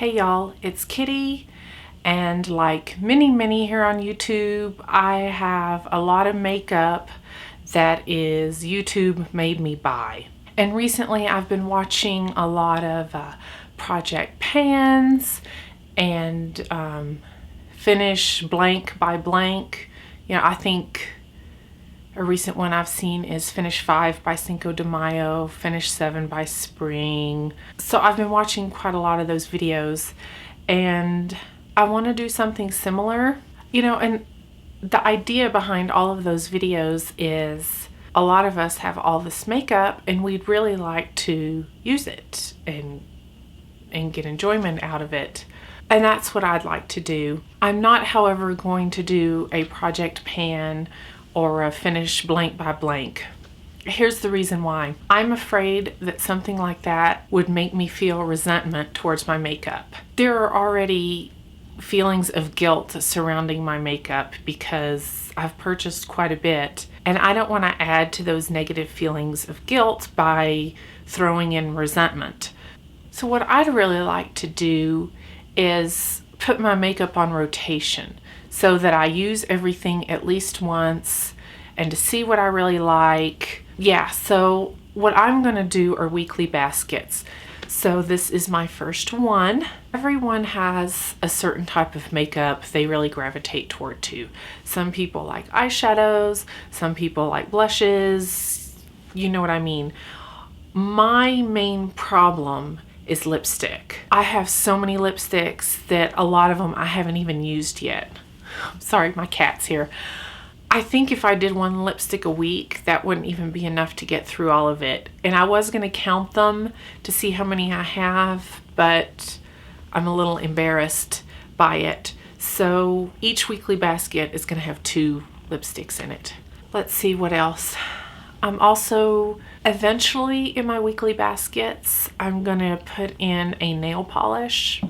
Hey y'all, it's Kitty, and like many here on YouTube, I have a lot of makeup that is YouTube made me buy. And recently I've been watching a lot of Project Pans and Finish Blank by Blank. You know, I think a recent one I've seen is Finish 5 by Cinco de Mayo, Finish 7 by Spring. So I've been watching quite a lot of those videos and I want to do something similar. You know, and the idea behind all of those videos is a lot of us have all this makeup and we'd really like to use it and get enjoyment out of it. And that's what I'd like to do. I'm not, however, going to do a Project Pan or a Finish Blank by Blank. Here's the reason why. I'm afraid that something like that would make me feel resentment towards my makeup. There are already feelings of guilt surrounding my makeup because I've purchased quite a bit, and I don't want to add to those negative feelings of guilt by throwing in resentment. So what I'd really like to do is put my makeup on rotation so that I use everything at least once and to see what I really like. Yeah, so what I'm gonna do are weekly baskets. So this is my first one. Everyone has a certain type of makeup they really gravitate toward too. Some people like eyeshadows, some people like blushes, you know what I mean. My main problem is lipstick. I have so many lipsticks that a lot of them I haven't even used yet. Sorry, my cat's here. I think if I did one lipstick a week, that wouldn't even be enough to get through all of it. And I was gonna count them to see how many I have, but I'm a little embarrassed by it. So each weekly basket is gonna have 2 lipsticks in it. Let's see what else. I'm also, eventually in my weekly baskets, I'm gonna put in a nail polish,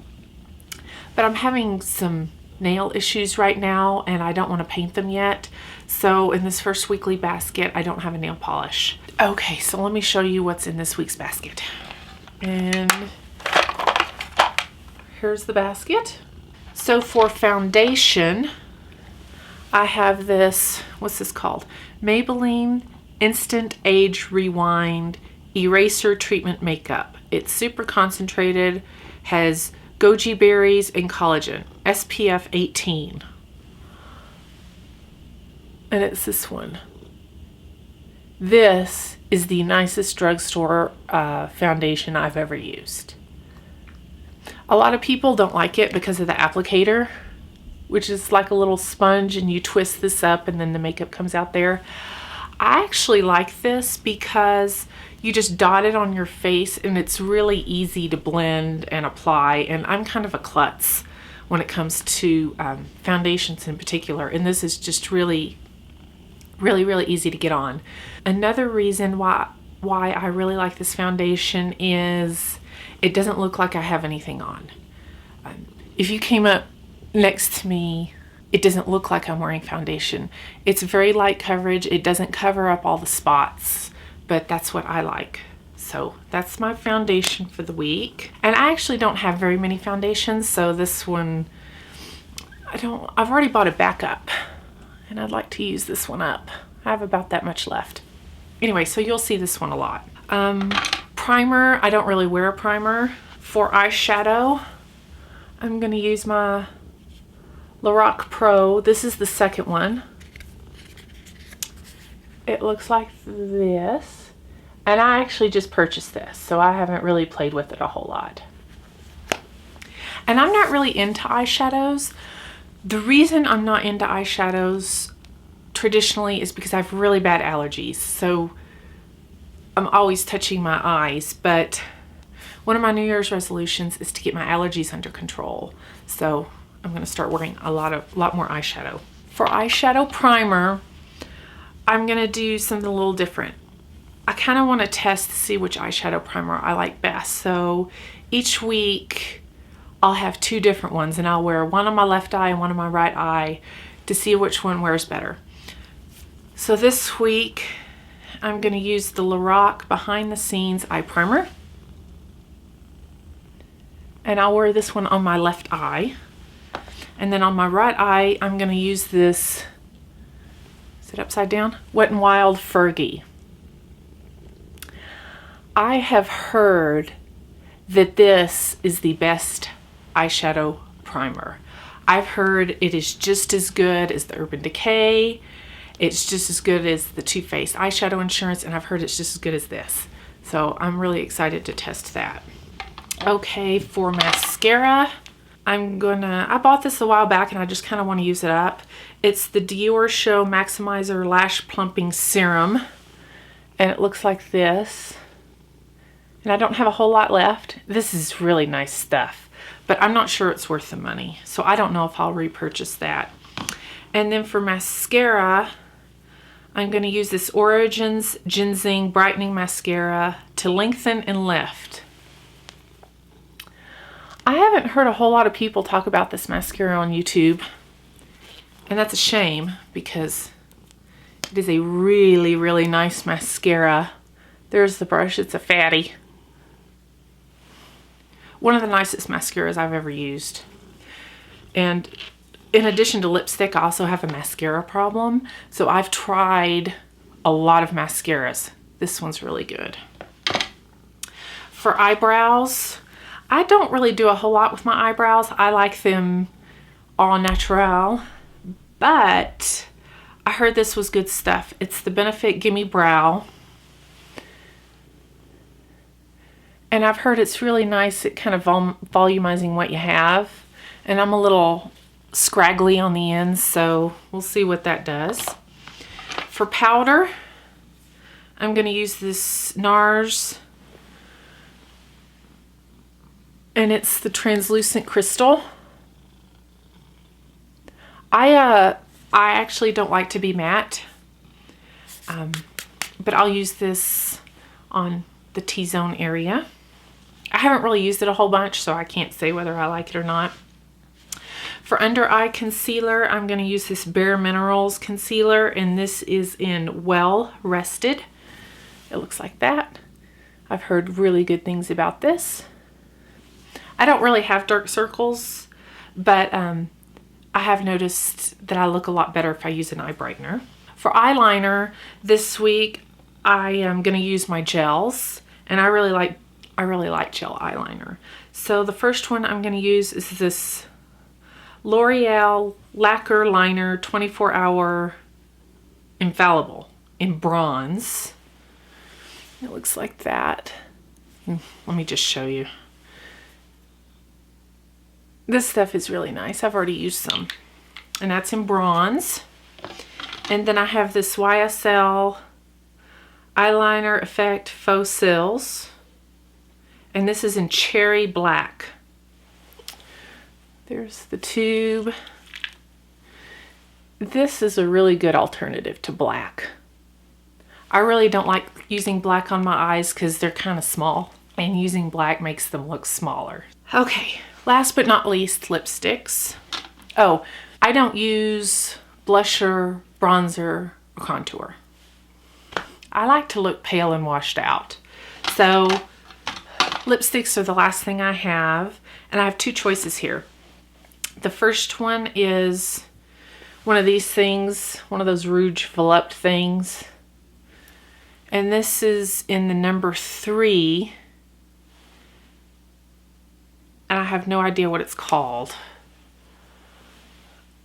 but I'm having some nail issues right now and I don't want to paint them yet. So in this first weekly basket, I don't have a nail polish. Okay, so let me show you what's in this week's basket. And here's the basket. So for foundation, I have this, what's this called? Maybelline Instant Age Rewind Eraser Treatment Makeup. It's super concentrated, has goji berries and collagen, SPF 18. And it's this one. This is the nicest drugstore foundation I've ever used. A lot of people don't like it because of the applicator, which is like a little sponge and you twist this up and then the makeup comes out there. I actually like this because you just dot it on your face and it's really easy to blend and apply, and I'm kind of a klutz when it comes to foundations in particular, and this is just really easy to get on. Another reason why I really like this foundation is it doesn't look like I have anything on. If you came up next to me, it doesn't look like I'm wearing foundation. It's very light coverage. It doesn't cover up all the spots, but that's what I like. So that's my foundation for the week. And I actually don't have very many foundations, so this one, I've already bought a backup and I'd like to use this one up. I have about that much left. Anyway, so you'll see this one a lot. Primer, I don't really wear a primer. For eyeshadow, I'm gonna use my Lorac Pro. This is the second one. It looks like this. And I actually just purchased this, so I haven't really played with it a whole lot. And I'm not really into eyeshadows. The reason I'm not into eyeshadows traditionally is because I have really bad allergies. So I'm always touching my eyes, but one of my New Year's resolutions is to get my allergies under control. So I'm gonna start wearing a lot more eyeshadow. For eyeshadow primer, I'm gonna do something a little different. I kind of want to test to see which eyeshadow primer I like best. So each week I'll have 2 different ones and I'll wear one on my left eye and one on my right eye to see which one wears better. So this week I'm going to use the Lorac Behind the Scenes Eye Primer. And I'll wear this one on my left eye. And then on my right eye, I'm gonna use this, is it upside down? Wet n Wild Fergie. I have heard that this is the best eyeshadow primer. I've heard it is just as good as the Urban Decay. It's just as good as the Too Faced Eyeshadow Insurance, and I've heard it's just as good as this. So I'm really excited to test that. Okay, for mascara, I bought this a while back and I just kind of want to use it up. It's the Dior Show Maximizer Lash Plumping Serum, and it looks like this. And I don't have a whole lot left. This is really nice stuff, but I'm not sure it's worth the money. So I don't know if I'll repurchase that. And then for mascara, I'm going to use this Origins Ginseng Brightening Mascara to lengthen and lift. I haven't heard a whole lot of people talk about this mascara on YouTube, and that's a shame because it is a really, really nice mascara. There's the brush, it's a fatty. One of the nicest mascaras I've ever used. And in addition to lipstick, I also have a mascara problem. So I've tried a lot of mascaras. This one's really good. For eyebrows, I don't really do a whole lot with my eyebrows. I like them all natural, but I heard this was good stuff. It's the Benefit Gimme Brow. And I've heard it's really nice at kind of volumizing what you have. And I'm a little scraggly on the ends, so we'll see what that does. For powder, I'm going to use this NARS. And it's the Translucent Crystal. I actually don't like to be matte. But I'll use this on the T-zone area. I haven't really used it a whole bunch, so I can't say whether I like it or not. For under eye concealer, I'm going to use this Bare Minerals concealer, and this is in Well Rested. It looks like that. I've heard really good things about this. I don't really have dark circles, but I have noticed that I look a lot better if I use an eye brightener. For eyeliner, this week I am going to use my gels, and I really like gel eyeliner. So the first one I'm going to use is this L'Oreal Lacquer Liner 24-Hour Infallible in bronze. It looks like that. Let me just show you. This stuff is really nice. I've already used some. And that's in bronze. And then I have this YSL Eyeliner Effect Faux Cils. And this is in Cherry Black. There's the tube. This is a really good alternative to black. I really don't like using black on my eyes because they're kind of small. And using black makes them look smaller. Okay, last but not least, lipsticks. Oh, I don't use blusher, bronzer, or contour. I like to look pale and washed out. So lipsticks are the last thing I have, and I have two choices here. The first one is one of these things, one of those Rouge Volupte things. And this is in the number 3. And I have no idea what it's called.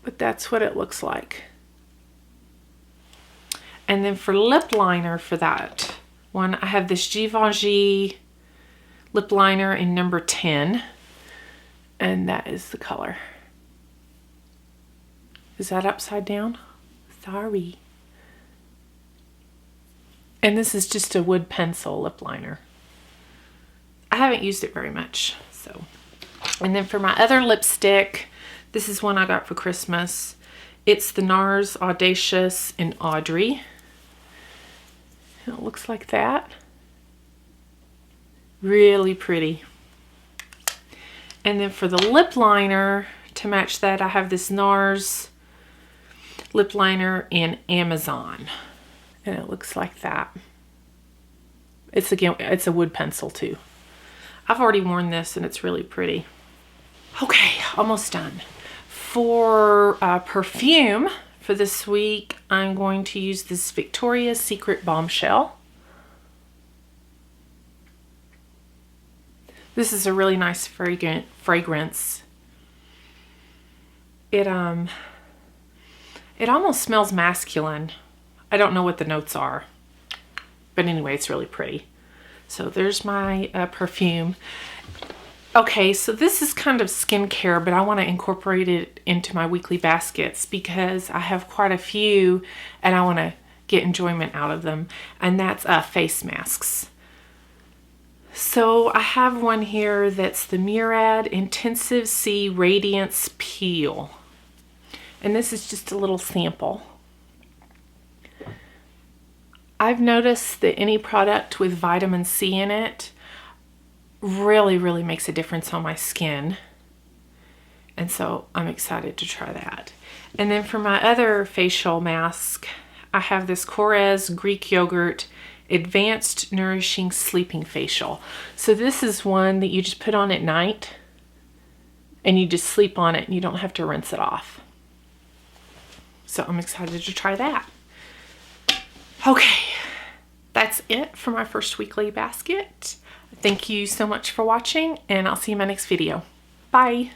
But that's what it looks like. And then for lip liner for that one, I have this Givenchy lip liner in number 10. And that is the color. Is that upside down? Sorry. And this is just a wood pencil lip liner. I haven't used it very much, so. And then for my other lipstick, this is one I got for Christmas. It's the NARS Audacious in Audrey. And it looks like that. Really pretty. And then for the lip liner, to match that, I have this NARS lip liner in Amazon. And it looks like that. It's a wood pencil too. I've already worn this and it's really pretty. Okay, almost done. For perfume for this week, I'm going to use this Victoria's Secret Bombshell. This is a really nice fragrance. It almost smells masculine. I don't know what the notes are, but anyway, it's really pretty. So there's my perfume. Okay, so this is kind of skincare, but I want to incorporate it into my weekly baskets because I have quite a few and I want to get enjoyment out of them. And that's face masks. So I have one here that's the Murad Intensive C Radiance Peel. And this is just a little sample. I've noticed that any product with vitamin C in it really makes a difference on my skin. And so I'm excited to try that. And then for my other facial mask, I have this Korres Greek Yogurt Advanced Nourishing Sleeping Facial. So this is one that you just put on at night and you just sleep on it and you don't have to rinse it off. So I'm excited to try that. Okay, that's it for my first weekly basket. Thank you so much for watching, and I'll see you in my next video. Bye.